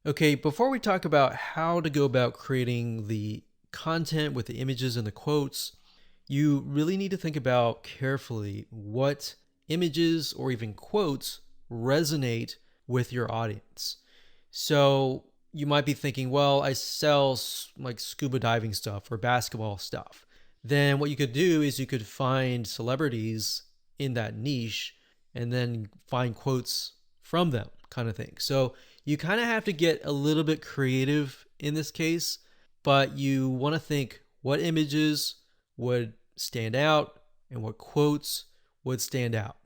Okay, before we talk about how to go about creating the content with the images and the quotes, you really need to think about carefully what images or even quotes resonate with your audience. So you might be thinking, well, I sell like scuba diving stuff or basketball stuff. Then what you could do is you could find celebrities in that niche and then find quotes from them, kind of thing. So you kind of have to get a little bit creative in this case, but you want to think what images would stand out and what quotes would stand out.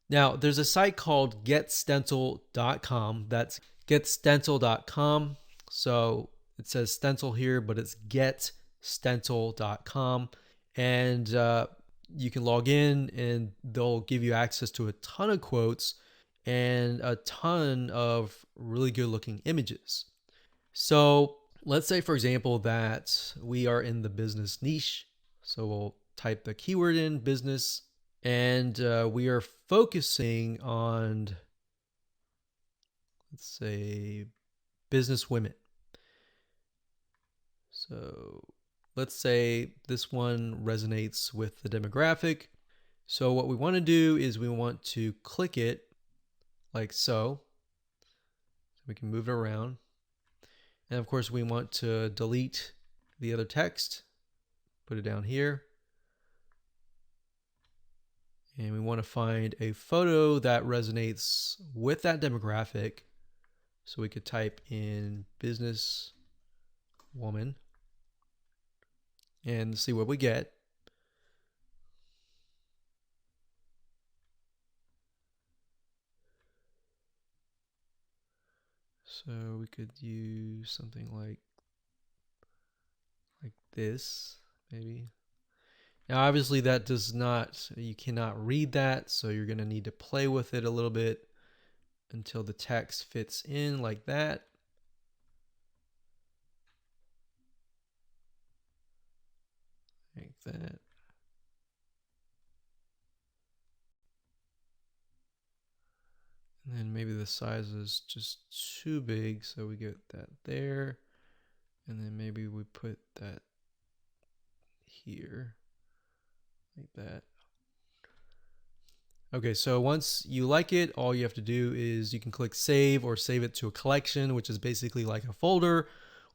Now, there's a site called getstencil.com. That's getstencil.com. So it says stencil here, but it's getstencil.com. And you can log in and they'll give you access to a ton of quotes and a ton of really good looking images. So let's say, for example, that we are in the business niche. So we'll type the keyword in business and we are focusing on, let's say, business women. So let's say this one resonates with the demographic. So what we want to do is we want to click it like so. We can move it around. And of course, we want to delete the other text, put it down here. And we want to find a photo that resonates with that demographic. So we could type in business woman and see what we get. So we could use something like this, maybe. Now, obviously, that does not, you cannot read that, so you're going to need to play with it a little bit until the text fits in like that. Like that. And then maybe the size is just too big, so we get that there. And then maybe we put that here, like that. Okay, so once you like it, all you have to do is you can click save or save it to a collection, which is basically like a folder,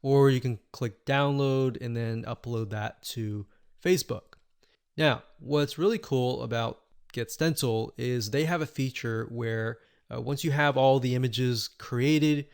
or you can click download and then upload that to Facebook. Now, what's really cool about Get Stencil is they have a feature where once you have all the images created,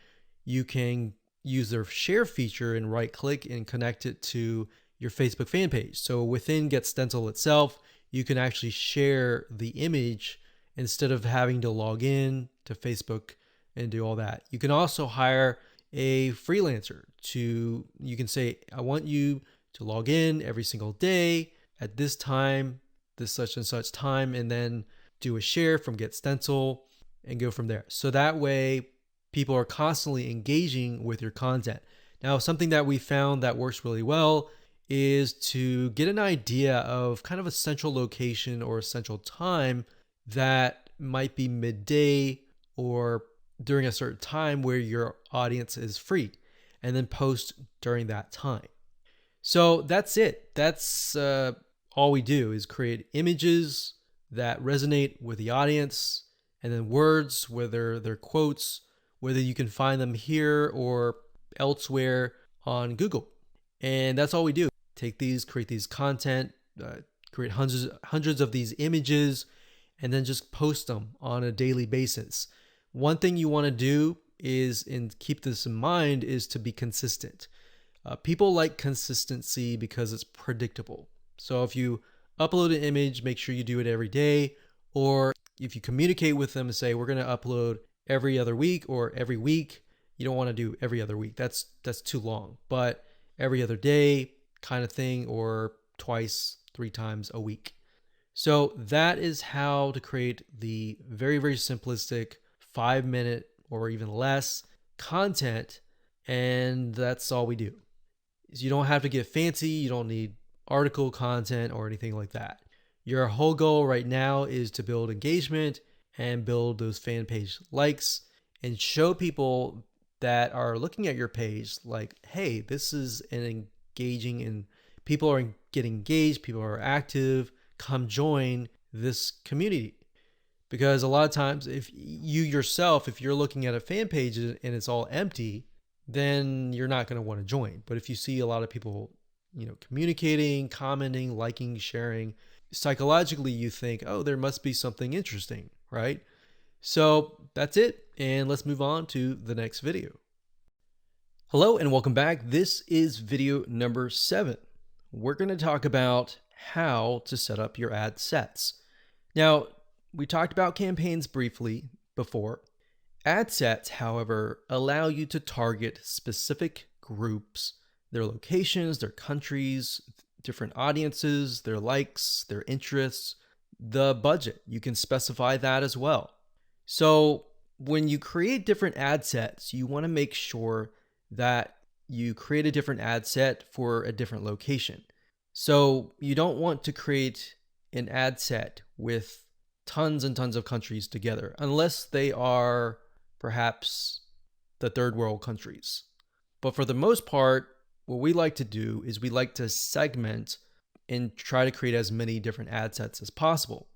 you can use their share feature and right click and connect it to your Facebook fan page. So within Get Stencil itself, you can actually share the image instead of having to log in to Facebook and do all that. You can also hire a freelancer you can say, I want you to log in every single day at this time, this such and such time, and then do a share from Get Stencil and go from there. So that way people are constantly engaging with your content. Now, something that we found that works really well is to get an idea of kind of a central location or a central time that might be midday or during a certain time where your audience is free, and then post during that time. So that's it. That's all we do is create images that resonate with the audience, and then words, whether they're quotes, whether you can find them here or elsewhere on Google. And that's all we do. Take these, create these content, create hundreds of these images, and then just post them on a daily basis. One thing you want to do is, and keep this in mind, is to be consistent. People like consistency because it's predictable. So if you upload an image, make sure you do it every day. Or if you communicate with them and say, we're going to upload every other week or every week, you don't want to do every other week. That's too long. But every other day kind of thing, or twice, 3 times a week. So that is how to create the very, very simplistic 5-minute or even less content. And that's all we do. You don't have to get fancy. You don't need article content or anything like that. Your whole goal right now is to build engagement and build those fan page likes and show people that are looking at your page like, hey, this is an engaging and people are getting engaged, people are active, come join this community. Because a lot of times if you yourself, if you're looking at a fan page and it's all empty, then you're not going to want to join. But if you see a lot of people, communicating, commenting, liking, sharing, psychologically you think, oh, there must be something interesting, right? So that's it. And let's move on to the next video. Hello and welcome back. This is video number 7. We're going to talk about how to set up your ad sets. Now, we talked about campaigns briefly before. Ad sets, however, allow you to target specific groups, their locations, their countries, different audiences, their likes, their interests, the budget. You can specify that as well. So when you create different ad sets, you want to make sure that you create a different ad set for a different location. So you don't want to create an ad set with tons and tons of countries together, unless they are perhaps the third world countries. But for the most part, what we like to do is we like to segment and try to create as many different ad sets as possible.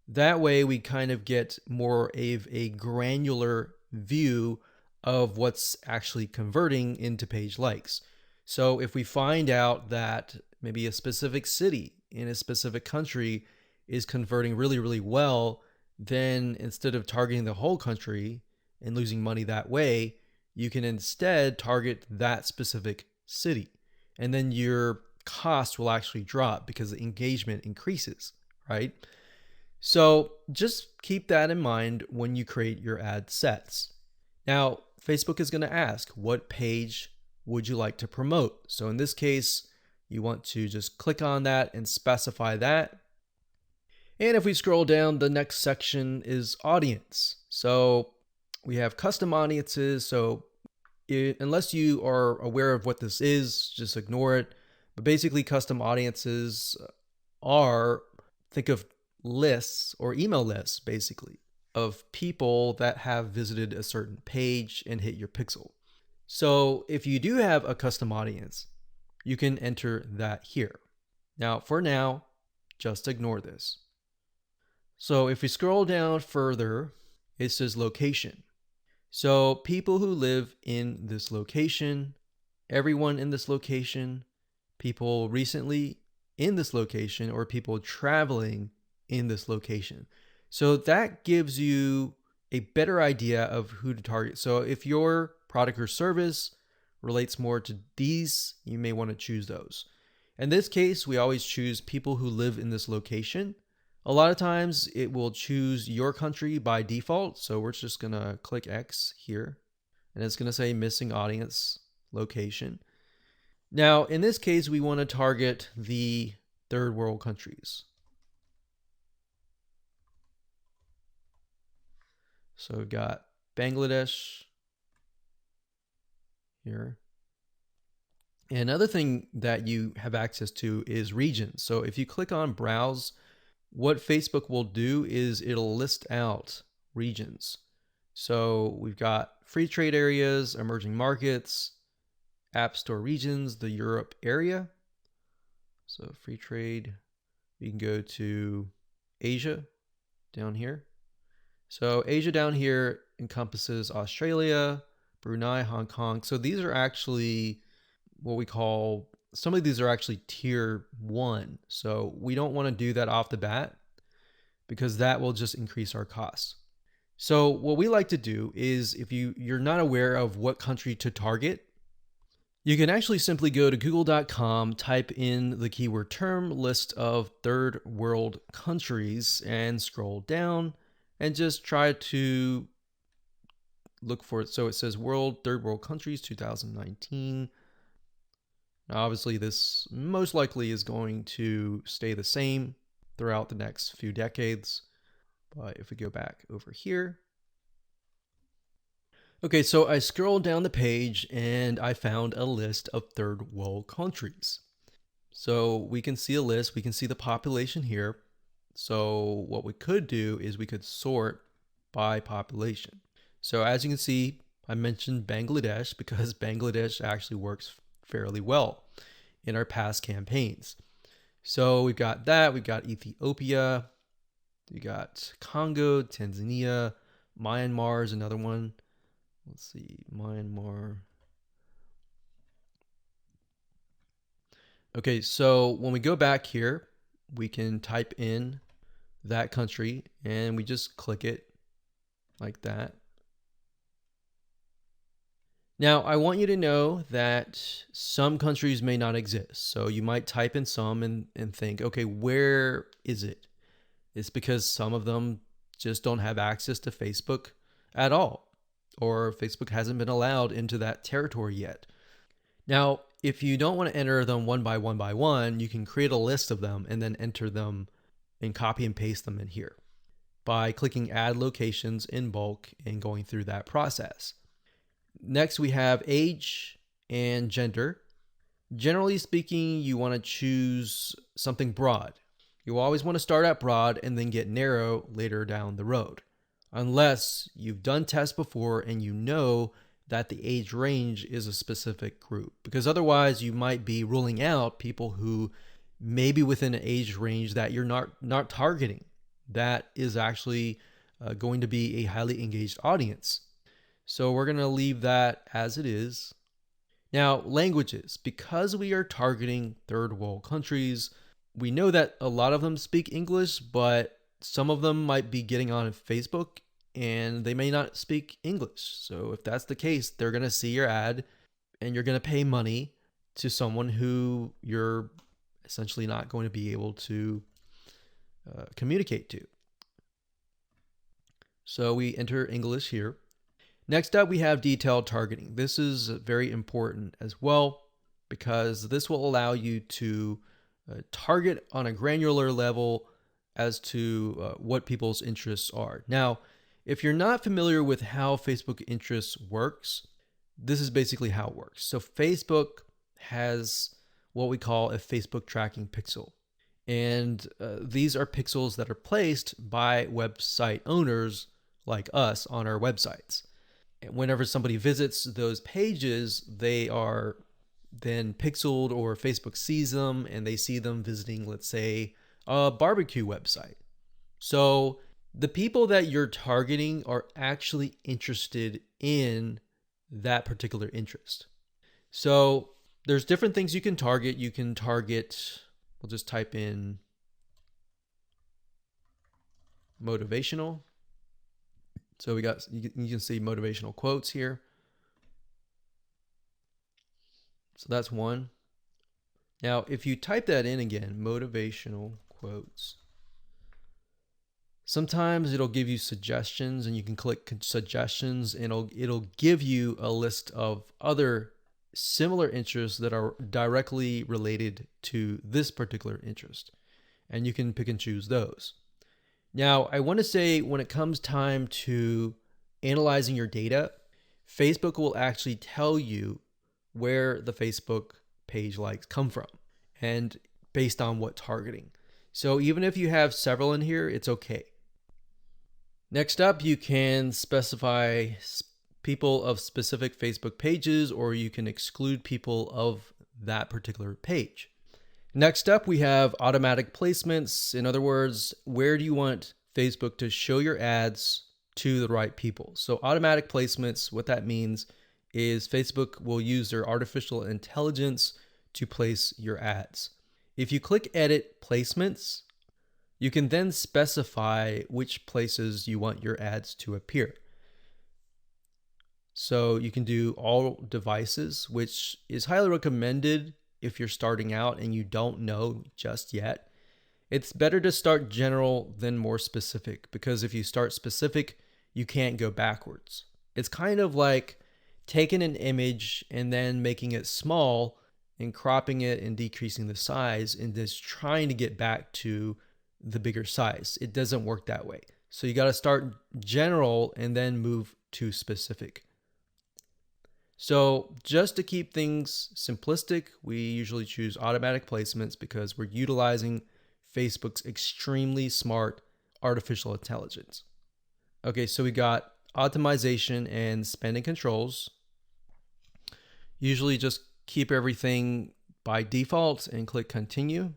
That way we kind of get more of a granular view of what's actually converting into page likes. So if we find out that maybe a specific city in a specific country is converting really, really well, then instead of targeting the whole country and losing money that way, you can instead target that specific city. And then your cost will actually drop because the engagement increases, right? So just keep that in mind when you create your ad sets. Now, Facebook is going to ask, what page would you like to promote? So in this case, you want to just click on that and specify that. And if we scroll down, the next section is audience. So we have custom audiences. So unless you are aware of what this is, just ignore it. But basically custom audiences are, think of lists or email lists basically of people that have visited a certain page and hit your pixel. So if you do have a custom audience, you can enter that here. Now, for now, just ignore this. So if we scroll down further, it says location. So people who live in this location, everyone in this location, people recently in this location, or people traveling in this location. So that gives you a better idea of who to target. So if your product or service relates more to these, you may want to choose those. In this case, we always choose people who live in this location. A lot of times it will choose your country by default. So we're just going to click X here and it's going to say missing audience location. Now, in this case, we want to target the third world countries. So we've got Bangladesh here. And another thing that you have access to is regions. So if you click on browse, what Facebook will do is it'll list out regions. So we've got free trade areas, emerging markets, app store regions, the Europe area. So free trade, you can go to Asia down here. So Asia down here encompasses Australia, Brunei, Hong Kong. So these are actually what we call, some of these are actually tier 1. So we don't want to do that off the bat because that will just increase our costs. So what we like to do is if you're not aware of what country to target, you can actually simply go to google.com, type in the keyword term, list of third world countries, and scroll down and just try to look for it. So it says third world countries 2019. Now, obviously this most likely is going to stay the same throughout the next few decades. But if we go back over here. Okay, so I scrolled down the page and I found a list of third world countries. So we can see a list, we can see the population here. So what we could do is we could sort by population. So as you can see, I mentioned Bangladesh because Bangladesh actually works fairly well in our past campaigns. So we've got that, we've got Ethiopia, we got Congo, Tanzania, Myanmar is another one. Let's see, Myanmar. Okay, so when we go back here, we can type in that country and we just click it like that. Now, I want you to know that some countries may not exist. So you might type in some and think, okay, where is it? It's because some of them just don't have access to Facebook at all, or Facebook hasn't been allowed into that territory yet. Now, if you don't want to enter them one by one, you can create a list of them and then enter them and copy and paste them in here by clicking add locations in bulk and going through that process. Next, we have age and gender. Generally speaking, you want to choose something broad. You always want to start at broad and then get narrow later down the road, unless you've done tests before and you know that the age range is a specific group, because otherwise you might be ruling out people who may be within an age range that you're not targeting. That is actually going to be a highly engaged audience. So we're going to leave that as it is. Now, languages. Because we are targeting third world countries, we know that a lot of them speak English, but some of them might be getting on Facebook and they may not speak English. So if that's the case, they're going to see your ad and you're going to pay money to someone who you're essentially not going to be able to communicate to. So we enter English here. Next up, we have detailed targeting. This is very important as well because this will allow you to target on a granular level as to what people's interests are. Now, if you're not familiar with how Facebook interests works, this is basically how it works. So Facebook has what we call a Facebook tracking pixel. And these are pixels that are placed by website owners like us on our websites. Whenever somebody visits those pages, they are then pixeled, or Facebook sees them and they see them visiting, let's say, a barbecue website. So the people that you're targeting are actually interested in that particular interest. So there's different things you can target. You can target, we'll just type in motivational. So we got, you can see motivational quotes here. So that's one. Now, if you type that in again, motivational quotes, sometimes it'll give you suggestions and you can click suggestions and it'll give you a list of other similar interests that are directly related to this particular interest. And you can pick and choose those. Now, I want to say when it comes time to analyzing your data, Facebook will actually tell you where the Facebook page likes come from and based on what targeting. So even if you have several in here, it's okay. Next up, you can specify people of specific Facebook pages, or you can exclude people of that particular page. Next up, we have automatic placements. In other words, where do you want Facebook to show your ads to the right people? So automatic placements, what that means is Facebook will use their artificial intelligence to place your ads. If you click edit placements, you can then specify which places you want your ads to appear. So you can do all devices, which is highly recommended if you're starting out and you don't know just yet. It's better to start general than more specific, because if you start specific, you can't go backwards. It's kind of like taking an image and then making it small and cropping it and decreasing the size and just trying to get back to the bigger size. It doesn't work that way. So you got to start general and then move to specific. So just to keep things simplistic, we usually choose automatic placements because we're utilizing Facebook's extremely smart artificial intelligence. Okay, so we got optimization and spending controls. Usually just keep everything by default and click continue.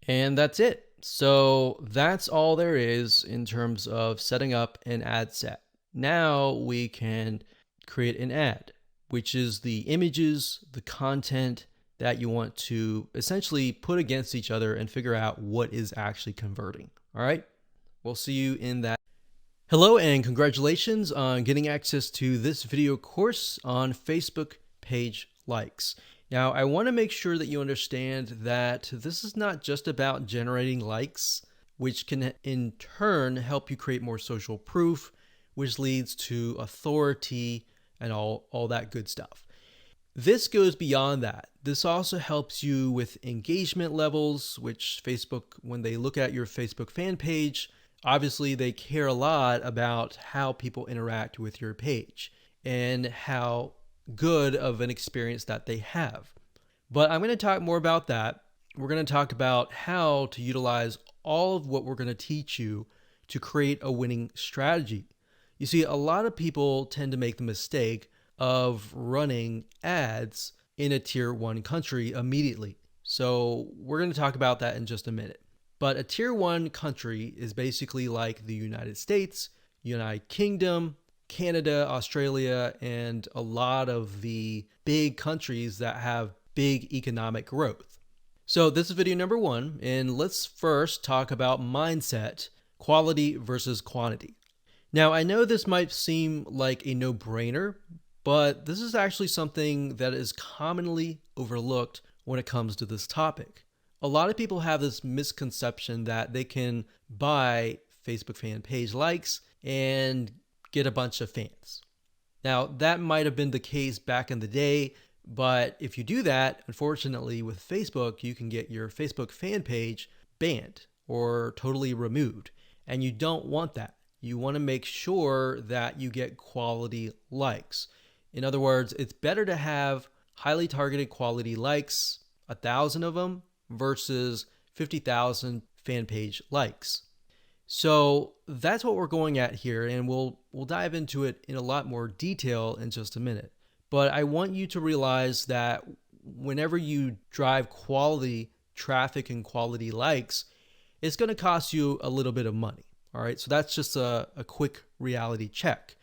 And that's it. So that's all there is in terms of setting up an ad set. Now we can create an ad, which is the images, the content that you want to essentially put against each other and figure out what is actually converting. All right. We'll see you in that. Hello and congratulations on getting access to this video course on Facebook page likes. Now, I want to make sure that you understand that this is not just about generating likes, which can in turn help you create more social proof, which leads to authority and all that good stuff. This goes beyond that. This also helps you with engagement levels, which Facebook, when they look at your Facebook fan page, obviously they care a lot about how people interact with your page and how good of an experience that they have. But I'm going to talk more about that. We're going to talk about how to utilize all of what we're going to teach you to create a winning strategy. You see, a lot of people tend to make the mistake of running ads in a tier 1 country immediately. So we're going to talk about that in just a minute. But a tier 1 country is basically like the United States, United Kingdom, Canada, Australia, and a lot of the big countries that have big economic growth. So this is video number 1, and let's first talk about mindset, quality versus quantity. Now, I know this might seem like a no-brainer, but this is actually something that is commonly overlooked when it comes to this topic. A lot of people have this misconception that they can buy Facebook fan page likes and get a bunch of fans. Now, that might have been the case back in the day, but if you do that, unfortunately with Facebook, you can get your Facebook fan page banned or totally removed, and you don't want that. You want to make sure that you get quality likes. In other words, it's better to have highly targeted quality likes, 1,000 of them, versus 50,000 fan page likes. So that's what we're going at here, and we'll dive into it in a lot more detail in just a minute. But I want you to realize that whenever you drive quality traffic and quality likes, it's going to cost you a little bit of money. All right, so that's just a quick reality check.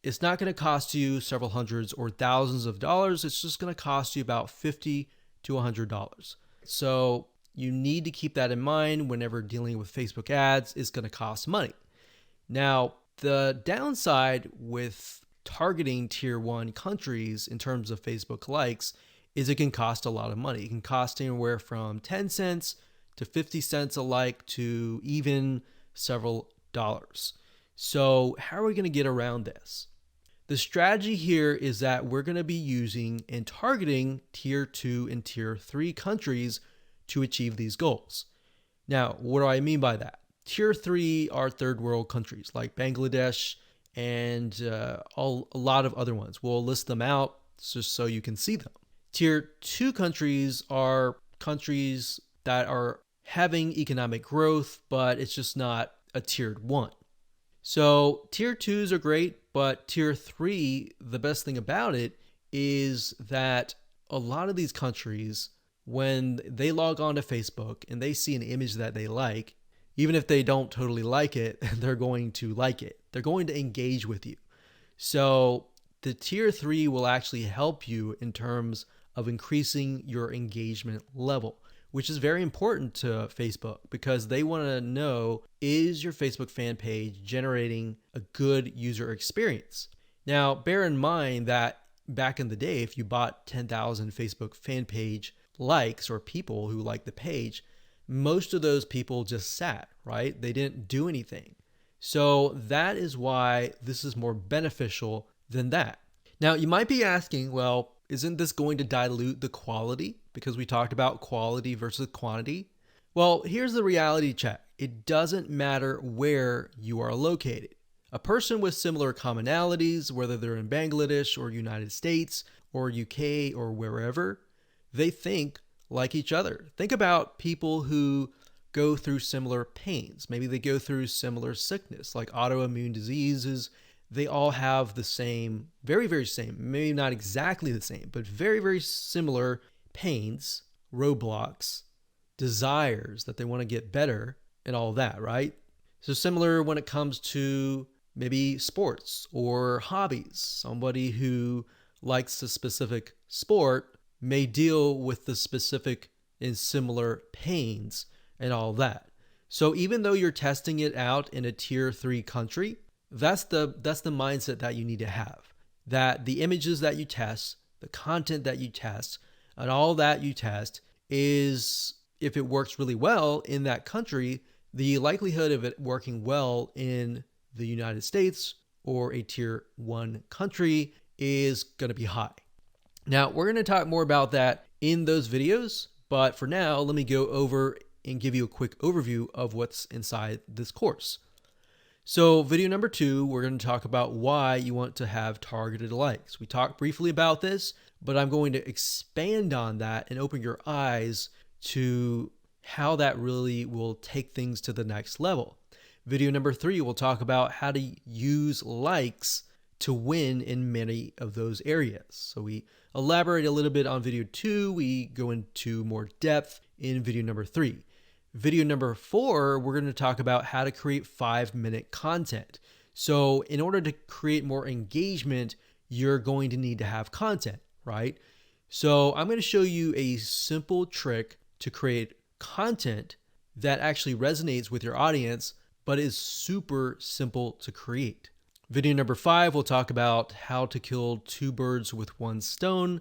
It's not going to cost you several hundreds or thousands of dollars. It's just going to cost you about $50 to $100. So you need to keep that in mind whenever dealing with Facebook ads. It's going to cost money. Now, the downside with targeting tier 1 countries in terms of Facebook likes is it can cost a lot of money. It can cost anywhere from 10 cents to 50 cents a like to even several dollars. So how are we going to get around this? The strategy here is that we're going to be using and targeting tier 2 and tier 3 countries to achieve these goals. Now, what do I mean by that? Tier 3 are third world countries like Bangladesh and a lot of other ones. We'll list them out just so you can see them. Tier 2 countries are countries that are having economic growth, but it's just not a tiered 1. So tier 2s are great, but tier 3, the best thing about it is that a lot of these countries, when they log on to Facebook and they see an image that they like, even if they don't totally like it, they're going to like it. They're going to engage with you. So the tier 3 will actually help you in terms of increasing your engagement level, which is very important to Facebook because they want to know, is your Facebook fan page generating a good user experience? Now, bear in mind that back in the day, if you bought 10,000 Facebook fan page likes or people who like the page, most of those people just sat, right? They didn't do anything. So that is why this is more beneficial than that. Now, you might be asking, well, isn't this going to dilute the quality? Because we talked about quality versus quantity. Well, here's the reality check. It doesn't matter where you are located. A person with similar commonalities, whether they're in Bangladesh or United States or UK or wherever, they think like each other. Think about people who go through similar pains. Maybe they go through similar sickness like autoimmune diseases, they all have the same, very, very same, maybe not exactly the same, but very, very similar pains, roadblocks, desires that they want to get better, and all that, right? So similar when it comes to maybe sports or hobbies. Somebody who likes a specific sport may deal with the specific and similar pains and all that. So even though you're testing it out in a tier 3 country, that's the mindset that you need to have. That the images that you test, the content that you test, and all that you test is, if it works really well in that country, the likelihood of it working well in the United States or a tier 1 country is going to be high. Now, we're going to talk more about that in those videos, but for now, let me go over and give you a quick overview of what's inside this course. So video number 2, we're going to talk about why you want to have targeted likes. We talked briefly about this, but I'm going to expand on that and open your eyes to how that really will take things to the next level. Video number 3, we'll talk about how to use likes to win in many of those areas. So we elaborate a little bit on video 2. We go into more depth in video number 3. Video number 4, we're going to talk about how to create 5-minute content. So in order to create more engagement, you're going to need to have content, right? So I'm going to show you a simple trick to create content that actually resonates with your audience, but is super simple to create. Video number 5, we'll talk about how to kill 2 birds with 1 stone.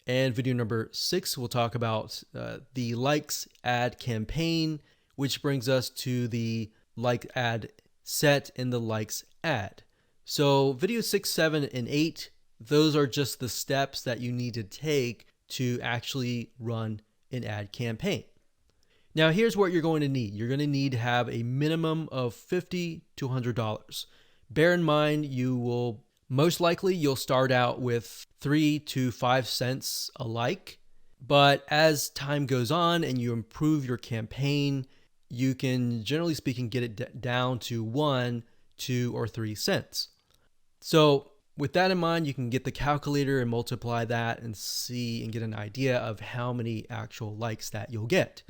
And video number 6, we'll talk about the likes ad campaign, which brings us to the like ad set and the likes ad. So video 6, 7, and 8, those are just the steps that you need to take to actually run an ad campaign. Now here's what you're going to need. You're going to need to have a minimum of $50 to $100. Bear in mind, most likely you'll start out with 3 to 5 cents a like, but as time goes on and you improve your campaign, you can, generally speaking, get it down to 1, 2, or 3 cents. So with that in mind, you can get the calculator and multiply that and see and get an idea of how many actual likes that you'll get.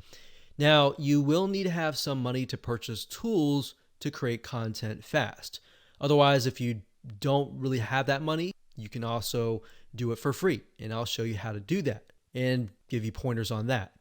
Now, you will need to have some money to purchase tools to create content fast. Otherwise, if you don't really have that money, you can also do it for free. And I'll show you how to do that and give you pointers on that.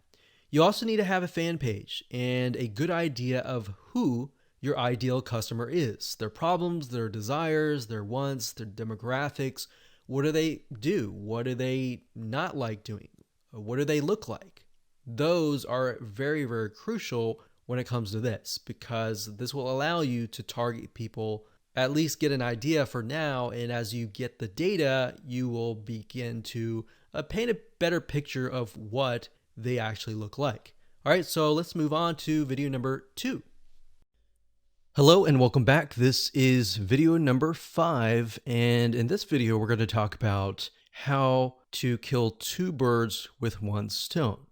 You also need to have a fan page and a good idea of who your ideal customer is, their problems, their desires, their wants, their demographics. What do they do? What do they not like doing? What do they look like? Those are very, very crucial when it comes to this, because this will allow you to target people, at least get an idea for now. And as you get the data, you will begin to paint a better picture of what they actually look like. All right, so let's move on to video number 2. Hello and welcome back. This is video number 5. And in this video, we're going to talk about how to kill 2 birds with 1 stone.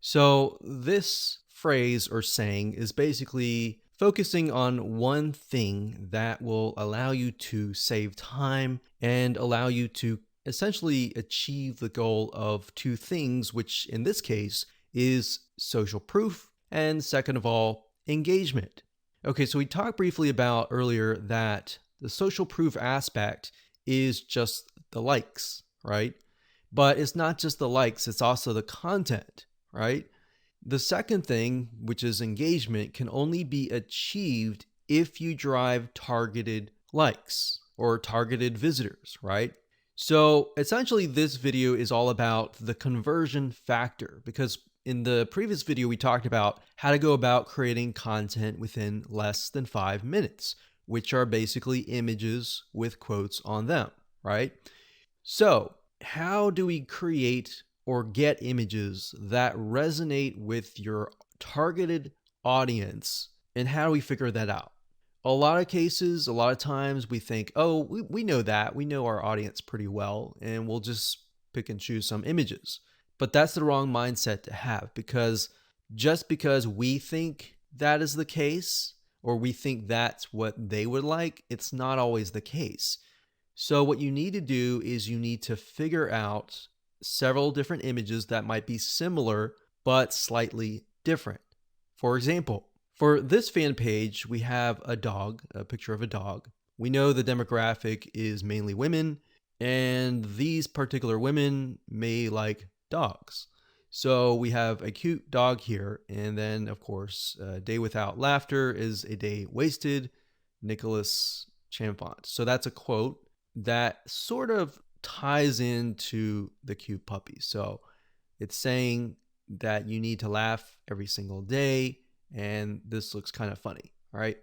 So this phrase or saying is basically focusing on one thing that will allow you to save time and allow you to essentially achieve the goal of 2 things, which in this case is social proof and, second of all, engagement. Okay, so we talked briefly about earlier that the social proof aspect is just the likes, right? But it's not just the likes, it's also the content, right? The second thing, which is engagement, can only be achieved if you drive targeted likes or targeted visitors, right? So essentially this video is all about the conversion factor, because in the previous video, we talked about how to go about creating content within less than 5 minutes, which are basically images with quotes on them, right? So how do we create or get images that resonate with your targeted audience, and how do we figure that out? A lot of times we think, oh, we know that. We know our audience pretty well, and we'll just pick and choose some images. But that's the wrong mindset to have, because just because we think that is the case, or we think that's what they would like, it's not always the case. So what you need to do is you need to figure out several different images that might be similar but slightly different. For example, for this fan page, we have a dog, a picture of a dog. We know the demographic is mainly women, and these particular women may like dogs. So we have a cute dog here, and then of course, a day without laughter is a day wasted, Nicholas Chamfont. So that's a quote that sort of ties into the cute puppy. So it's saying that you need to laugh every single day, and this looks kind of funny, all right?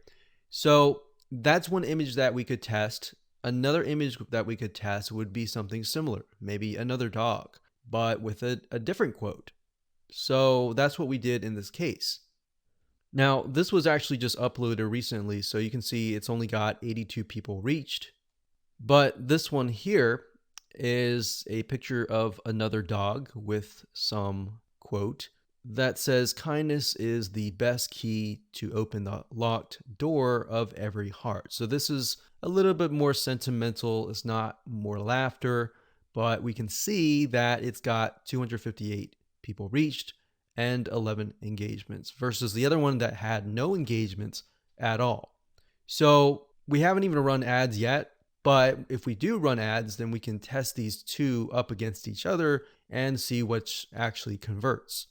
So that's one image that we could test. Another image that we could test would be something similar, maybe another dog, but with a different quote. So that's what we did in this case. Now, this was actually just uploaded recently, so you can see it's only got 82 people reached. But this one here is a picture of another dog with some quote that says, "Kindness is the best key to open the locked door of every heart." So this is a little bit more sentimental. It's not more laughter, but we can see that it's got 258 people reached and 11 engagements versus the other one that had no engagements at all. So we haven't even run ads yet, but if we do run ads, then we can test these two up against each other and see which actually converts.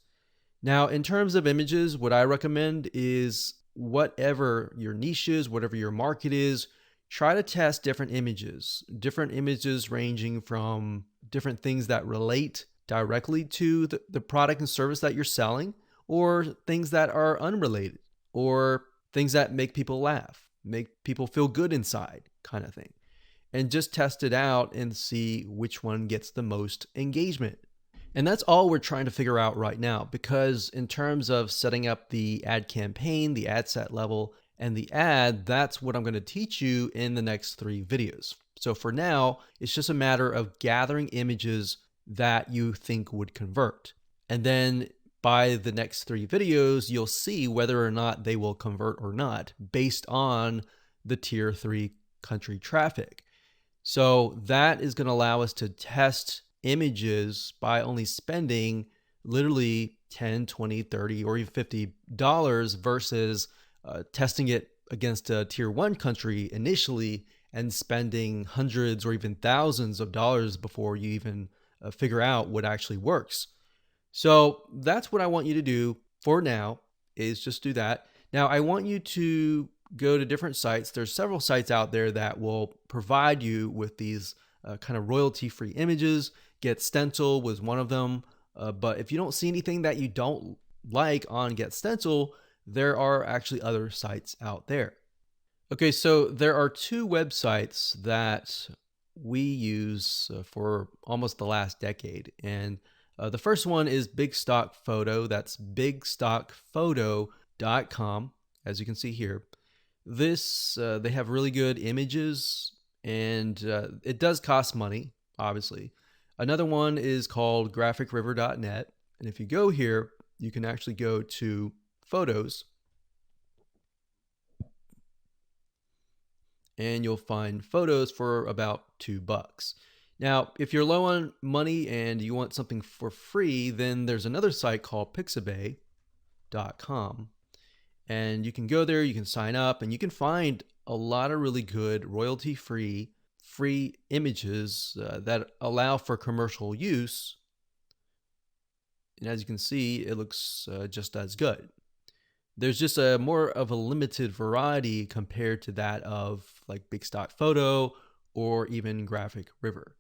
Now, in terms of images, what I recommend is whatever your niche is, whatever your market is, try to test different images ranging from different things that relate directly to the product and service that you're selling, or things that are unrelated, or things that make people laugh, make people feel good inside, kind of thing. And just test it out and see which one gets the most engagement. And that's all we're trying to figure out right now, because in terms of setting up the ad campaign, the ad set level, and the ad, that's what I'm going to teach you in the next 3 videos. So for now, it's just a matter of gathering images that you think would convert. And then by the next 3 videos, you'll see whether or not they will convert or not based on the tier 3 country traffic. So that is going to allow us to test images by only spending literally $10, $20, $30, or even $50 versus testing it against a tier 1 country initially and spending hundreds or even thousands of dollars before you even figure out what actually works. So that's what I want you to do for now, is just do that. Now, I want you to go to different sites. There's several sites out there that will provide you with these kind of royalty-free images. Get Stencil was one of them. But if you don't see anything that you don't like on Get Stencil, there are actually other sites out there. Okay, so there are 2 websites that we use for almost the last decade. And the first one is Big Stock Photo. That's bigstockphoto.com, as you can see here. This, they have really good images, and it does cost money, obviously. Another one is called graphicriver.net. And if you go here, you can actually go to photos, and you'll find photos for about $2. Now, if you're low on money and you want something for free, then there's another site called pixabay.com. And you can go there, you can sign up, and you can find a lot of really good royalty-free free images that allow for commercial use. And as you can see, it looks just as good. There's just a more of a limited variety compared to that of like Big Stock Photo or even Graphic River.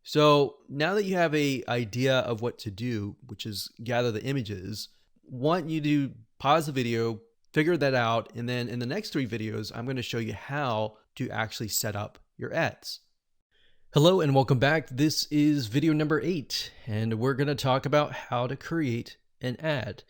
So now that you have an idea of what to do, which is gather the images, want you to pause the video, figure that out, and then in the next 3 videos, I'm going to show you how to actually set up your ads. Hello and welcome back. This is video number 8, and we're going to talk about how to create an ad.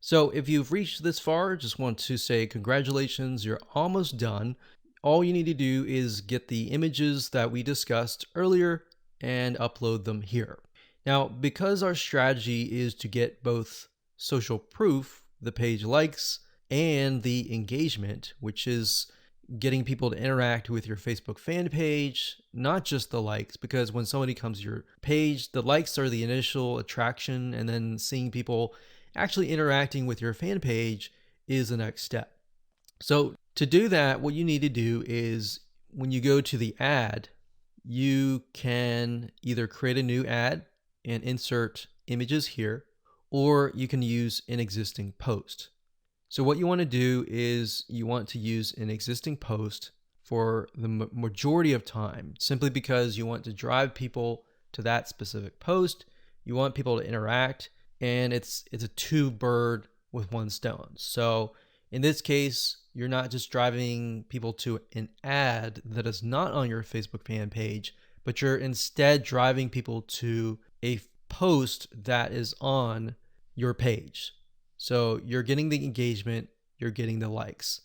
So if you've reached this far, just want to say congratulations, you're almost done. All you need to do is get the images that we discussed earlier and upload them here. Now, because our strategy is to get both social proof, the page likes, and the engagement, which is getting people to interact with your Facebook fan page, not just the likes, because when somebody comes to your page, the likes are the initial attraction, and then seeing people actually interacting with your fan page is the next step. So to do that, what you need to do is when you go to the ad, you can either create a new ad and insert images here, or you can use an existing post. So what you want to do is you want to use an existing post for the majority of time, simply because you want to drive people to that specific post. You want people to interact, and it's a two bird with one stone. So in this case, you're not just driving people to an ad that is not on your Facebook fan page, but you're instead driving people to a post that is on your page. So you're getting the engagement, you're getting the likes.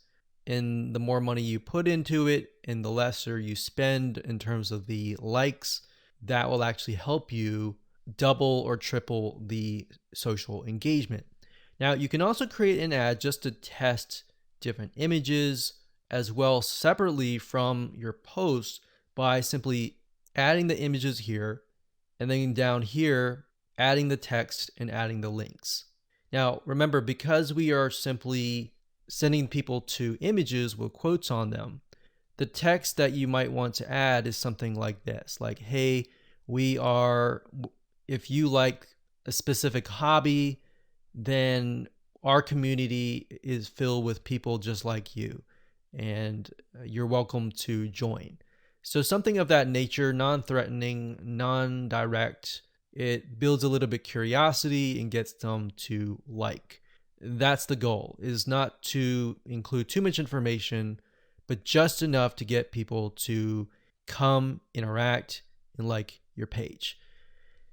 And the more money you put into it and the lesser you spend in terms of the likes, that will actually help you double or triple the social engagement. Now, you can also create an ad just to test different images as well separately from your post by simply adding the images here, and then down here, adding the text and adding the links. Now, remember, because we are simply sending people to images with quotes on them, the text that you might want to add is something like this, like, hey, if you like a specific hobby, then our community is filled with people just like you, and you're welcome to join. So something of that nature, non-threatening, non-direct. It builds a little bit curiosity and gets them to like. That's the goal, is not to include too much information, but just enough to get people to come, interact, and like your page.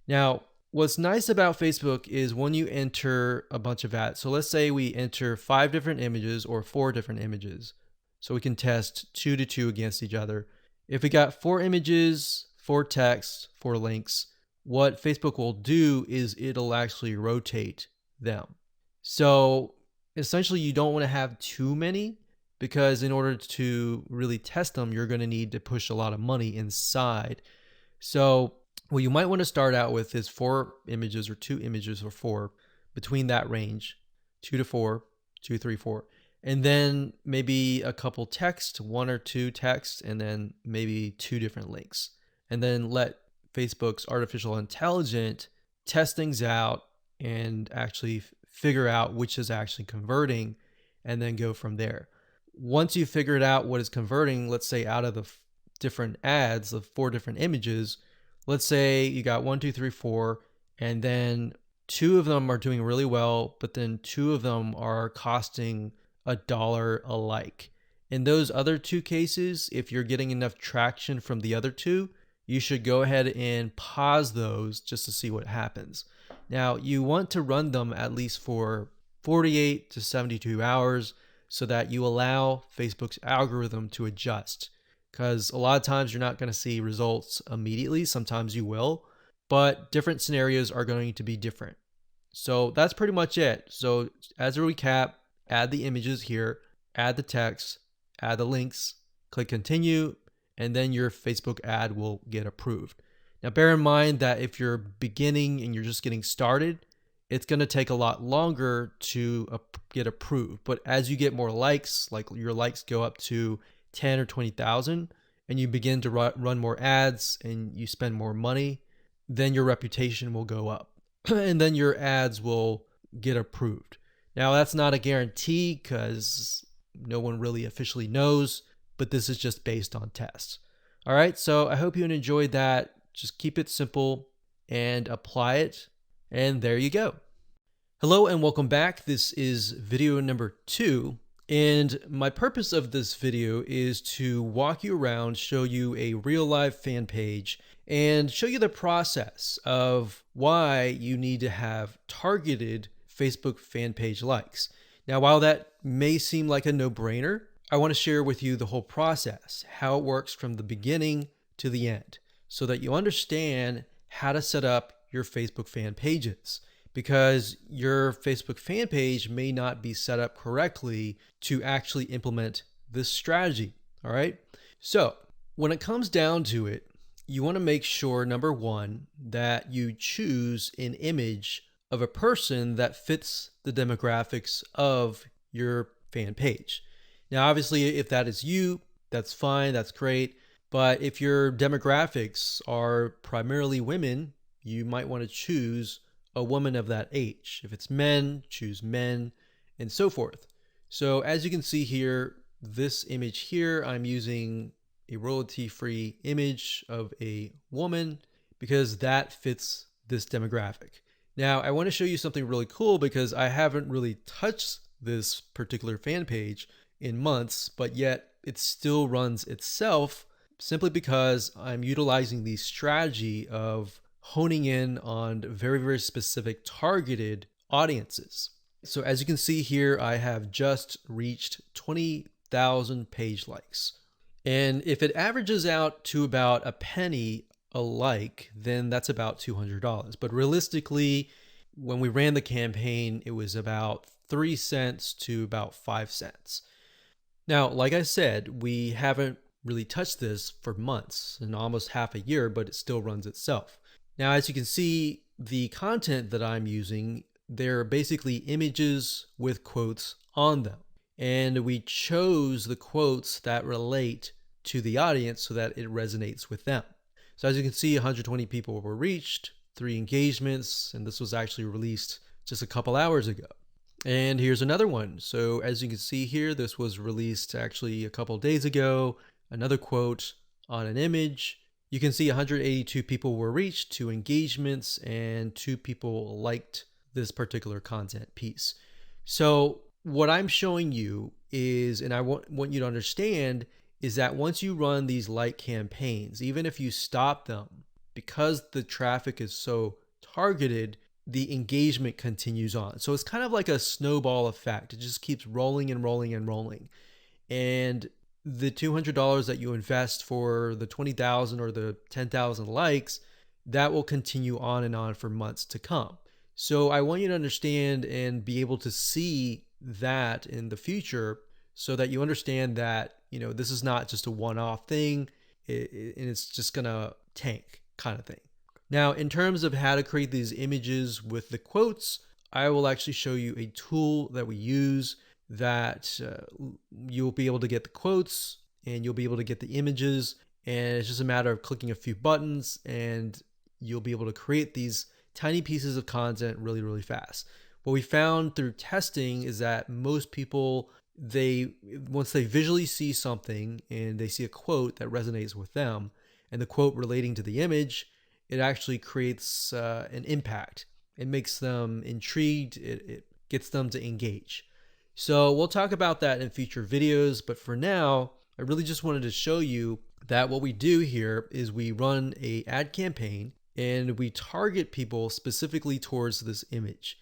Now, what's nice about Facebook is when you enter a bunch of ads. So let's say we enter 5 different images or 4 different images. So we can test 2 to 2 against each other. If we got 4 images, 4 texts, 4 links, what Facebook will do is it'll actually rotate them. So essentially, you don't want to have too many, because in order to really test them, you're going to need to push a lot of money inside. So what you might want to start out with is 4 images or 2 images or 4, between that range, 2 to 4, 2, 3, 4. And then maybe a couple texts, 1 or 2 texts, and then maybe 2 different links. And then let Facebook's artificial intelligence test things out and actually figure out which is actually converting, and then go from there. Once you've figured out what is converting, let's say out of the different ads of 4 different images, let's say you got 1, 2, 3, 4, and then 2 of them are doing really well, but then 2 of them are costing $1 a like. In those other 2 cases, if you're getting enough traction from the other 2, you should go ahead and pause those just to see what happens. Now, you want to run them at least for 48 to 72 hours so that you allow Facebook's algorithm to adjust. Because a lot of times you're not going to see results immediately. Sometimes you will, but different scenarios are going to be different. So that's pretty much it. So as a recap, add the images here, add the text, add the links, click continue, and then your Facebook ad will get approved. Now, bear in mind that if you're beginning and you're just getting started, it's going to take a lot longer to get approved. But as you get more likes, like your likes go up to 10 or 20,000, and you begin to run more ads and you spend more money, then your reputation will go up and then your ads will get approved. Now, that's not a guarantee because no one really officially knows, but this is just based on tests. All right, so I hope you enjoyed that. Just keep it simple and apply it, and there you go. Hello and welcome back. This is video number 2, and my purpose of this video is to walk you around, show you a real life fan page, and show you the process of why you need to have targeted Facebook fan page likes. Now, while that may seem like a no-brainer, I want to share with you the whole process, how it works from the beginning to the end, so that you understand how to set up your Facebook fan pages. because your Facebook fan page may not be set up correctly to actually implement this strategy. All right. So when it comes down to it, you want to make sure, number one, that you choose an image of a person that fits the demographics of your fan page. Now, obviously, if that is you, that's fine, that's great. But if your demographics are primarily women, you might want to choose a woman of that age. If it's men, choose men, and so forth. So as you can see here, this image here, I'm using a royalty-free image of a woman because that fits this demographic. Now, I want to show you something really cool because I haven't really touched this particular fan page in months, but yet it still runs itself simply because I'm utilizing the strategy of honing in on very, very specific targeted audiences. So as you can see here, I have just reached 20,000 page likes. And if it averages out to about a penny a like, then that's about $200. But realistically, when we ran the campaign, it was about 3 cents to about 5 cents. Now, like I said, we haven't really touched this for months and almost half a year, but it still runs itself. Now, as you can see, the content that I'm using, they're basically images with quotes on them. And we chose the quotes that relate to the audience so that it resonates with them. So as you can see, 120 people were reached, 3 engagements, and this was actually released just a couple hours ago. And here's another one. So as you can see here, this was released actually a couple days ago. Another quote on an image. You can see 182 people were reached, 2 engagements, and 2 people liked this particular content piece. So what I'm showing you is, and I want you to understand, is that once you run these like campaigns, even if you stop them, because the traffic is so targeted, the engagement continues on. So it's kind of like a snowball effect. It just keeps rolling and rolling and rolling. And the $200 that you invest for the 20,000 or the 10,000 likes, that will continue on and on for months to come. So I want you to understand and be able to see that in the future so that you understand that, this is not just a one-off thing and it's just gonna tank kind of thing. Now, in terms of how to create these images with the quotes, I will actually show you a tool that we use that you'll be able to get the quotes and you'll be able to get the images, and it's just a matter of clicking a few buttons and you'll be able to create these tiny pieces of content really, really fast. What we found through testing is that most people, once they visually see something and they see a quote that resonates with them and the quote relating to the image, it actually creates an impact. It makes them intrigued. It gets them to engage. So we'll talk about that in future videos, but for now, I really just wanted to show you that what we do here is we run an ad campaign and we target people specifically towards this image.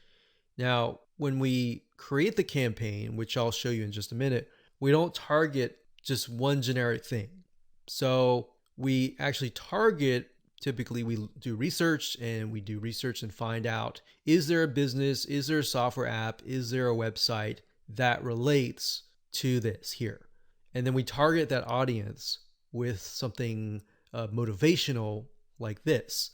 Now, when we create the campaign, which I'll show you in just a minute, we don't target just one generic thing. So we actually target, typically we do research and find out, is there a business, is there a software app, is there a website that relates to this here? And then we target that audience with something motivational like this.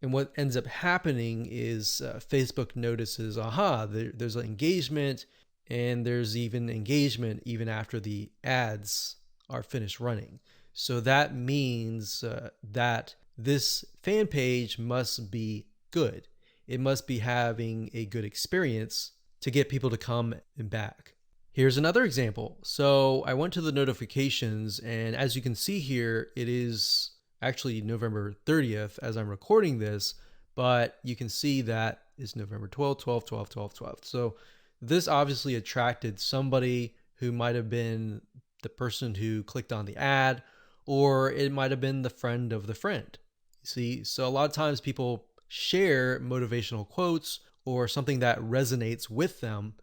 And what ends up happening is Facebook notices, there's an engagement, and there's even engagement even after the ads are finished running. So that means that this fan page must be good. It must be having a good experience to get people to come and back. Here's another example. So I went to the notifications, and as you can see here, it is actually November 30th as I'm recording this, but you can see that it's November 12th, 12th, 12th, 12th, 12th. So this obviously attracted somebody who might have been the person who clicked on the ad, or it might have been the friend of the friend. You see, so a lot of times people share motivational quotes or something that resonates with them,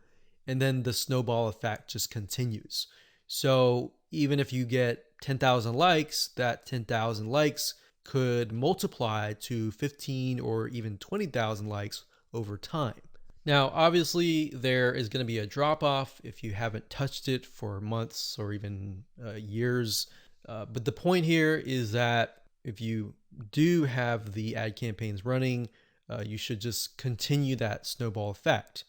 and then the snowball effect just continues. So even if you get 10,000 likes, that 10,000 likes could multiply to 15 or even 20,000 likes over time. Now, obviously, there is going to be a drop off if you haven't touched it for months or even years. But the point here is that if you do have the ad campaigns running, you should just continue that snowball effect.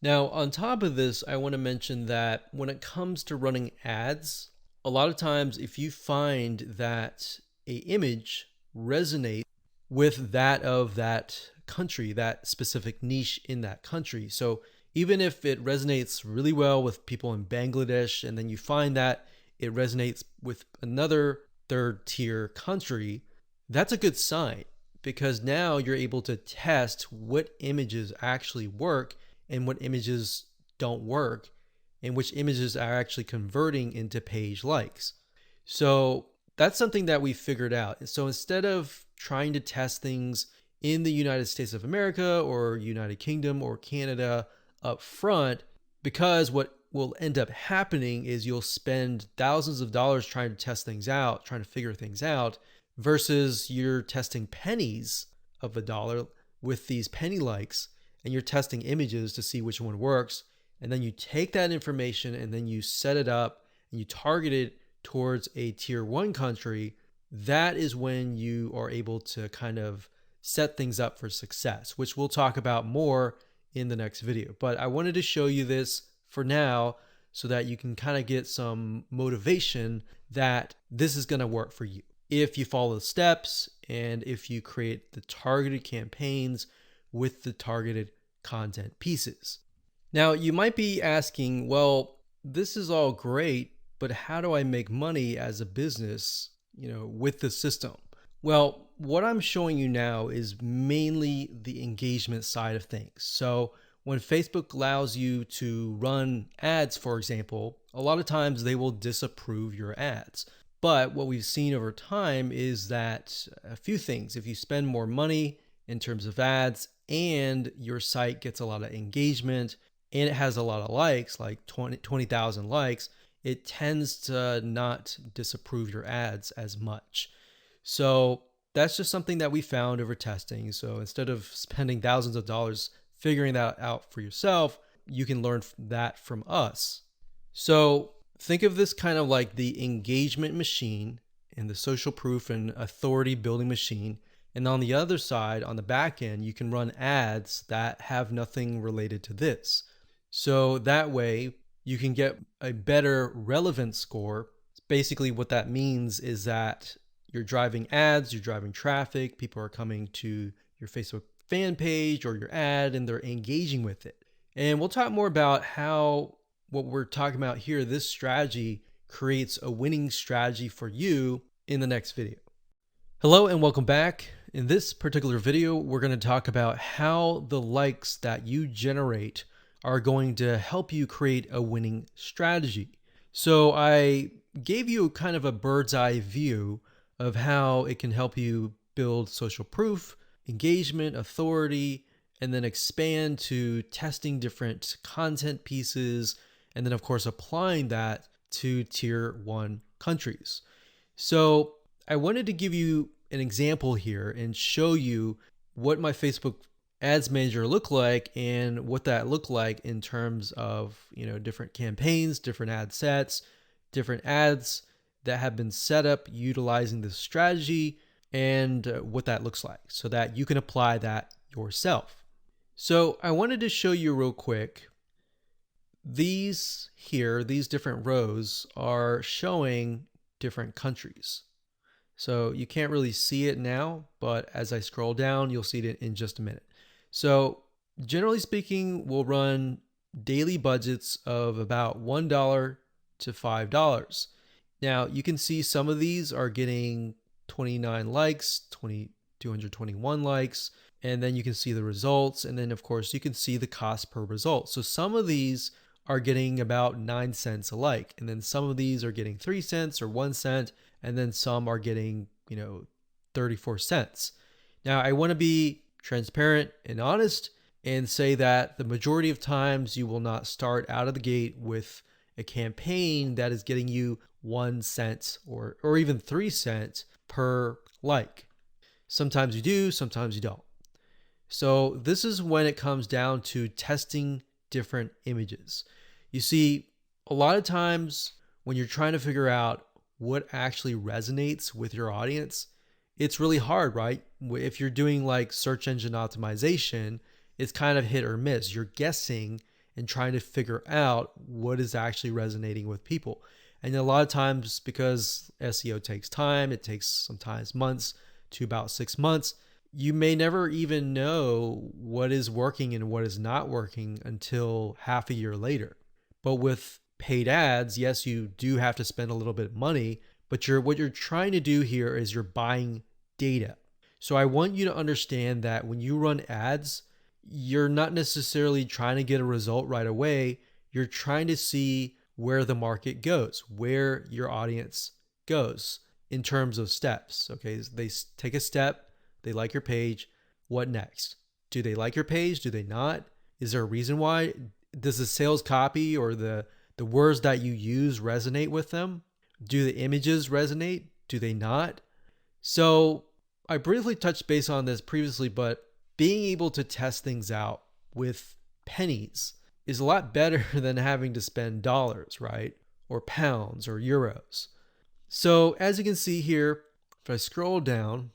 Now, on top of this, I want to mention that when it comes to running ads, a lot of times if you find that a image resonates with that of that country, that specific niche in that country. So even if it resonates really well with people in Bangladesh, and then you find that it resonates with another third tier country, that's a good sign, because now you're able to test what images actually work and what images don't work, and which images are actually converting into page likes. So that's something that we figured out. So instead of trying to test things in the United States of America or United Kingdom or Canada up front, because what will end up happening is you'll spend thousands of dollars trying to test things out, trying to figure things out, versus you're testing pennies of a dollar with these penny likes, and you're testing images to see which one works. And then you take that information and then you set it up and you target it towards a tier 1 country. That is when you are able to kind of set things up for success, which we'll talk about more in the next video. But I wanted to show you this for now so that you can kind of get some motivation that this is going to work for you if you follow the steps and if you create the targeted campaigns with the targeted content pieces. Now, you might be asking, well, this is all great, but how do I make money as a business, with the system? Well, what I'm showing you now is mainly the engagement side of things. So when Facebook allows you to run ads, for example, a lot of times they will disapprove your ads. But what we've seen over time is that a few things, if you spend more money in terms of ads and your site gets a lot of engagement and it has a lot of likes, like 20,000 likes, it tends to not disapprove your ads as much. So that's just something that we found over testing. So instead of spending thousands of dollars figuring that out for yourself, you can learn that from us. So think of this kind of like the engagement machine and the social proof and authority building machine. And on the other side, on the back end, you can run ads that have nothing related to this. So that way you can get a better relevance score. Basically what that means is that you're driving ads, you're driving traffic, people are coming to your Facebook fan page or your ad and they're engaging with it. And we'll talk more about how what we're talking about here, this strategy creates a winning strategy for you in the next video. Hello and welcome back. In this particular video, we're going to talk about how the likes that you generate are going to help you create a winning strategy. So I gave you kind of a bird's eye view of how it can help you build social proof, engagement, authority, and then expand to testing different content pieces, and then of course applying that to tier 1 countries. So I wanted to give you an example here and show you what my Facebook ads manager looked like and what that looked like in terms of different campaigns, different ad sets, different ads that have been set up utilizing this strategy, and what that looks like so that you can apply that yourself. So I wanted to show you real quick. These different rows are showing different countries. So you can't really see it now, but as I scroll down, you'll see it in just a minute. So generally speaking, we'll run daily budgets of about $1 to $5. Now you can see some of these are getting 29 likes, 221 likes, and then you can see the results. And then of course you can see the cost per result. So some of these are getting about 9 cents a like. And then some of these are getting 3 cents or 1 cent. And then some are getting, 34 cents. Now I want to be transparent and honest and say that the majority of times you will not start out of the gate with a campaign that is getting you 1 cent or even 3 cents per like. Sometimes you do, sometimes you don't. So this is when it comes down to testing different images. You see, a lot of times when you're trying to figure out what actually resonates with your audience, it's really hard, right? If you're doing like search engine optimization, it's kind of hit or miss. You're guessing and trying to figure out what is actually resonating with people. And a lot of times, because SEO takes time, it takes sometimes months to about 6 months, you may never even know what is working and what is not working until half a year later. But with paid ads, yes, you do have to spend a little bit of money, but what you're trying to do here is you're buying data. So I want you to understand that when you run ads, you're not necessarily trying to get a result right away. You're trying to see where the market goes, where your audience goes in terms of steps. Okay, they take a step, they like your page. What next? Do they like your page? Do they not? Is there a reason why? Does the sales copy or the words that you use resonate with them? Do the images resonate? Do they not? So I briefly touched base on this previously, but being able to test things out with pennies is a lot better than having to spend dollars, right? Or pounds or euros. So as you can see here, if I scroll down,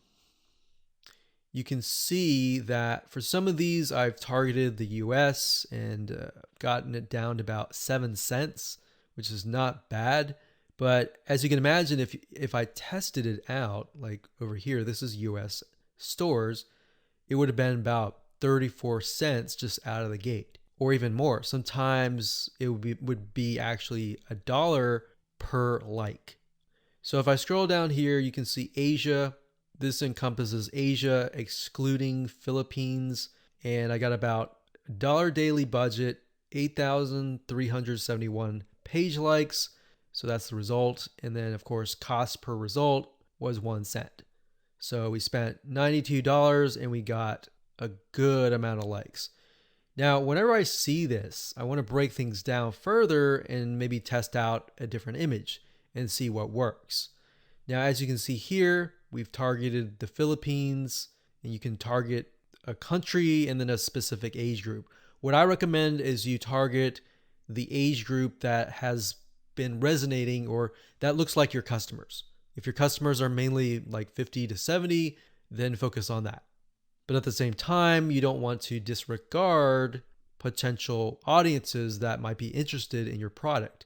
you can see that for some of these, I've targeted the US and gotten it down to about 7 cents, which is not bad. But as you can imagine, if I tested it out, like over here, this is US stores, it would have been about 34 cents just out of the gate, or even more. Sometimes it would be actually $1 per like. So if I scroll down here, you can see Asia. This encompasses Asia, excluding Philippines. And I got about $1 daily budget, 8,371 page likes. So that's the result. And then, of course, cost per result was 1 cent. So we spent $92 and we got a good amount of likes. Now, whenever I see this, I want to break things down further and maybe test out a different image and see what works. Now, as you can see here, we've targeted the Philippines, and you can target a country and then a specific age group. What I recommend is you target the age group that has been resonating or that looks like your customers. If your customers are mainly like 50 to 70, then focus on that. But at the same time, you don't want to disregard potential audiences that might be interested in your product.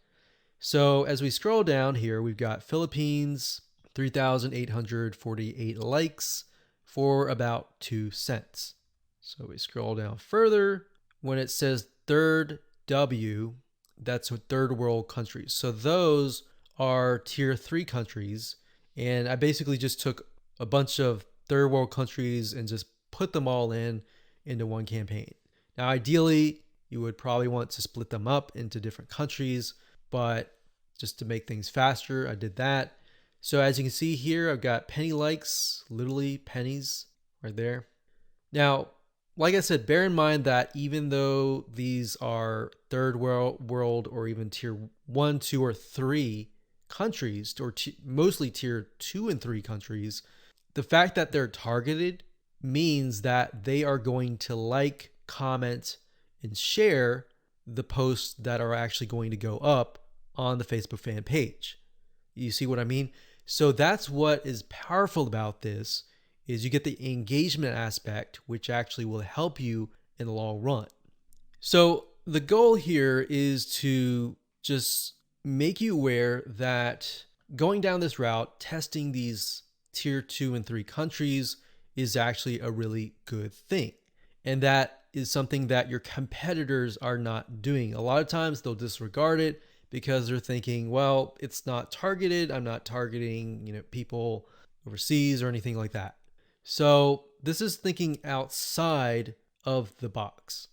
So as we scroll down here, we've got Philippines, 3,848 likes for about 2 cents. So we scroll down further. When it says third W, that's third world countries. So those are tier 3 countries. And I basically just took a bunch of third world countries and just put them all into one campaign. Now, ideally, you would probably want to split them up into different countries, but just to make things faster, I did that. So as you can see here, I've got penny likes, literally pennies right there. Now, like I said, bear in mind that even though these are third world or even tier 1, 2, or 3 countries, or mostly tier 2 and 3 countries, the fact that they're targeted means that they are going to like, comment, and share the posts that are actually going to go up on the Facebook fan page. You see what I mean? So that's what is powerful about this is you get the engagement aspect, which actually will help you in the long run. So the goal here is to just make you aware that going down this route, testing these tier 2 and 3 countries is actually a really good thing. And that is something that your competitors are not doing. A lot of times they'll disregard it because they're thinking, well, it's not targeted. I'm not targeting, people overseas or anything like that. So this is thinking outside of the box.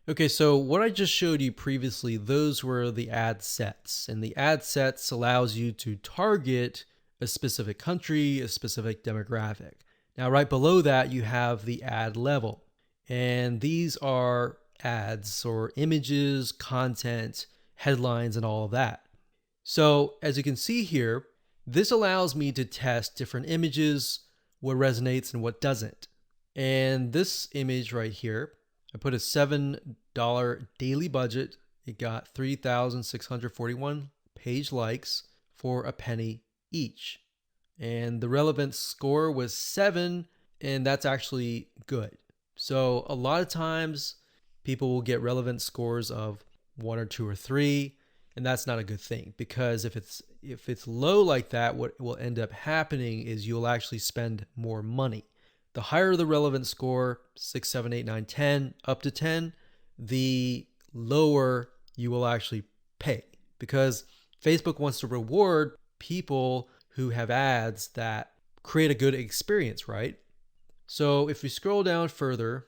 Okay, so what I just showed you previously, those were the ad sets. And the ad sets allows you to target a specific country, a specific demographic. Now, right below that, you have the ad level. And these are ads or images, content, headlines, and all of that. So as you can see here, this allows me to test different images, what resonates and what doesn't. And this image right here, I put a $7 daily budget. It got 3,641 page likes for a penny each. And the relevance score was 7, and that's actually good. So a lot of times people will get relevance scores of 1 or 2 or 3, and that's not a good thing, because if it's low like that, what will end up happening is you'll actually spend more money. The higher the relevance score, 6, 7, 8, 9, 10, up to 10, the lower you will actually pay, because Facebook wants to reward people who have ads that create a good experience, right? So if we scroll down further,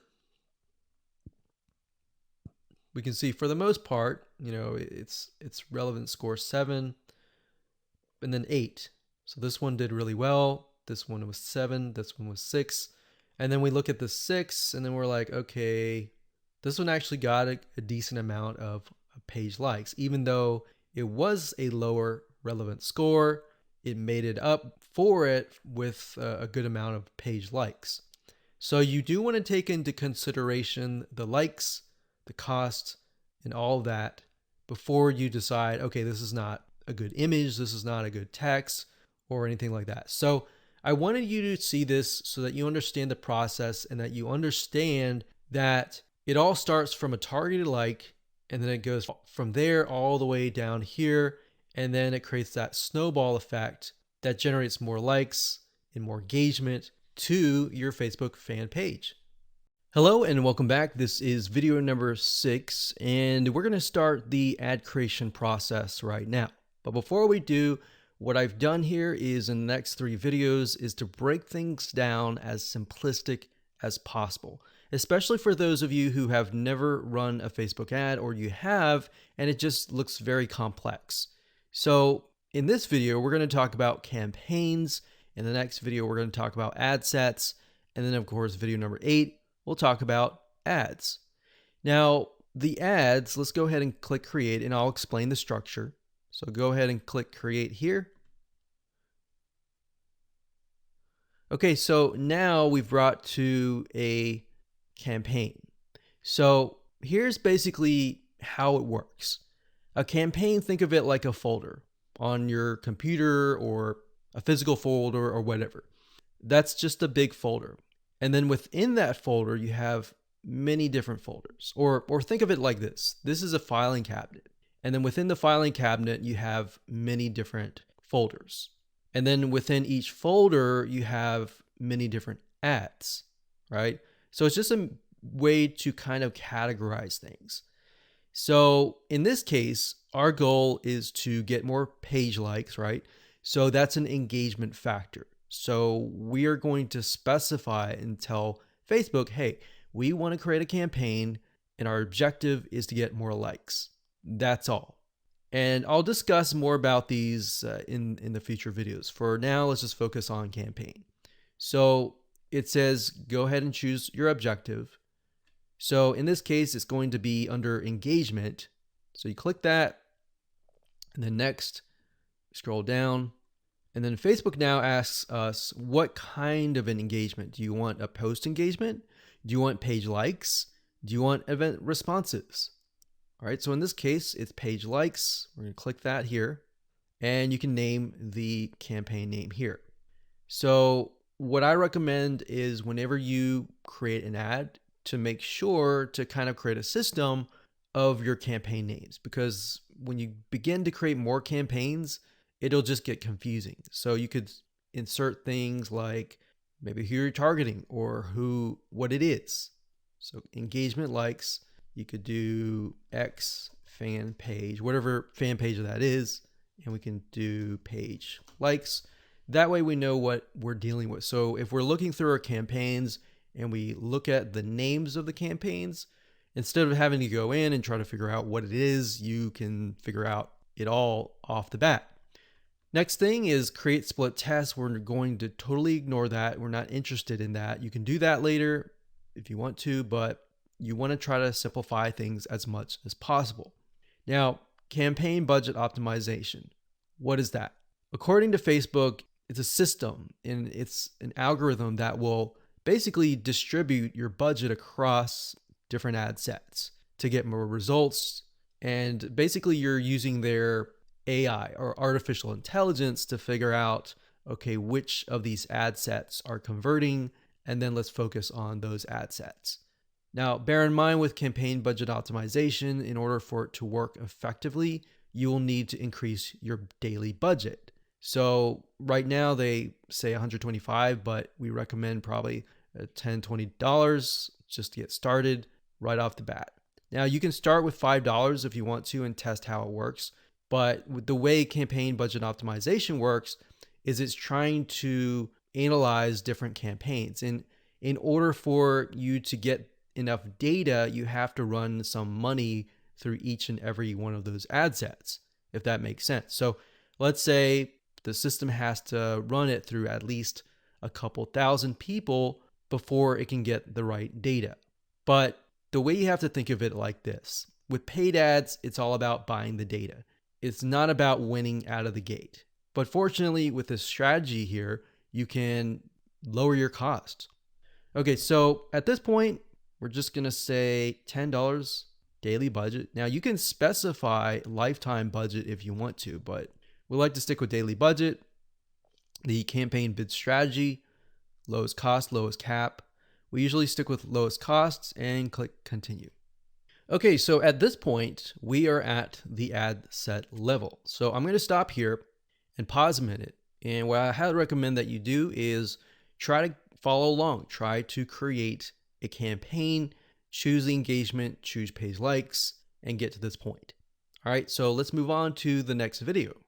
we can see for the most part, it's relevant score 7 and then 8. So this one did really well. This one was 7. This one was 6. And then we look at the 6, and then we're like, okay, this one actually got a decent amount of page likes. Even though it was a lower relevant score, it made it up for it with a good amount of page likes. So you do want to take into consideration the likes, the cost, and all of that before you decide, okay, this is not a good image, this is not a good text, or anything like that. So I wanted you to see this so that you understand the process, and that you understand that it all starts from a targeted like, and then it goes from there all the way down here, and then it creates that snowball effect that generates more likes and more engagement to your Facebook fan page. Hello and welcome back. This is video number 6, and we're going to start the ad creation process right now. But before we do, what I've done here is in the next 3 videos is to break things down as simplistic as possible, especially for those of you who have never run a Facebook ad, or you have and it just looks very complex. So in this video, we're going to talk about campaigns. In the next video, we're going to talk about ad sets. And then of course, video number 8, we'll talk about ads. Now, the ads, let's go ahead and click create, and I'll explain the structure. So go ahead and click create here. Okay, so now we've brought to a campaign. So here's basically how it works. A campaign, think of it like a folder on your computer, or a physical folder, or whatever. That's just a big folder. And then within that folder, you have many different folders. Or think of it like this. This is a filing cabinet. And then within the filing cabinet, you have many different folders. And then within each folder, you have many different ads, right? So it's just a way to kind of categorize things. So in this case, our goal is to get more page likes, right? So that's an engagement factor. So we are going to specify and tell Facebook, hey, we want to create a campaign, and our objective is to get more likes. That's all. And I'll discuss more about these in the future videos. For now, let's just focus on campaign. So it says, go ahead and choose your objective. So in this case, it's going to be under engagement. So you click that, and then next, scroll down. And then Facebook now asks us, what kind of an engagement? Do you want a post engagement? Do you want page likes? Do you want event responses? All right, so in this case, it's page likes. We're going to click that here, and you can name the campaign name here. So what I recommend is whenever you create an ad, to make sure to kind of create a system of your campaign names, because when you begin to create more campaigns, it'll just get confusing. So you could insert things like maybe who you're targeting, or what it is. So engagement likes, you could do X fan page, whatever fan page that is, and we can do page likes. That way we know what we're dealing with. So if we're looking through our campaigns and we look at the names of the campaigns, instead of having to go in and try to figure out what it is, you can figure out it all off the bat. Next thing is create split tests. We're going to totally ignore that. We're not interested in that. You can do that later if you want to, but you want to try to simplify things as much as possible. Now, campaign budget optimization. What is that? According to Facebook, it's a system, and it's an algorithm that will basically distribute your budget across different ad sets to get more results. And basically, you're using their AI or artificial intelligence to figure out, okay, which of these ad sets are converting, and then let's focus on those ad sets. Now, bear in mind with campaign budget optimization, in order for it to work effectively, you will need to increase your daily budget. So right now they say 125, but we recommend probably $10, $20 just to get started right off the bat. Now you can start with $5 if you want to and test how it works. But with the way campaign budget optimization works is it's trying to analyze different campaigns. And in order for you to get enough data, you have to run some money through each and every one of those ad sets, if that makes sense. So let's say the system has to run it through at least a couple thousand people before it can get the right data. But the way you have to think of it like this, with paid ads, it's all about buying the data. It's not about winning out of the gate. But fortunately, with this strategy here, you can lower your costs. Okay, so at this point, we're just going to say $10 daily budget. Now, you can specify lifetime budget if you want to, but we like to stick with daily budget. The campaign bid strategy, lowest cost, lowest cap. We usually stick with lowest costs and click continue. Okay, so at this point, we are at the ad set level. So I'm going to stop here and pause a minute. And what I highly recommend that you do is try to follow along. Try to create a campaign, choose the engagement, choose page likes, and get to this point. All right, so let's move on to the next video.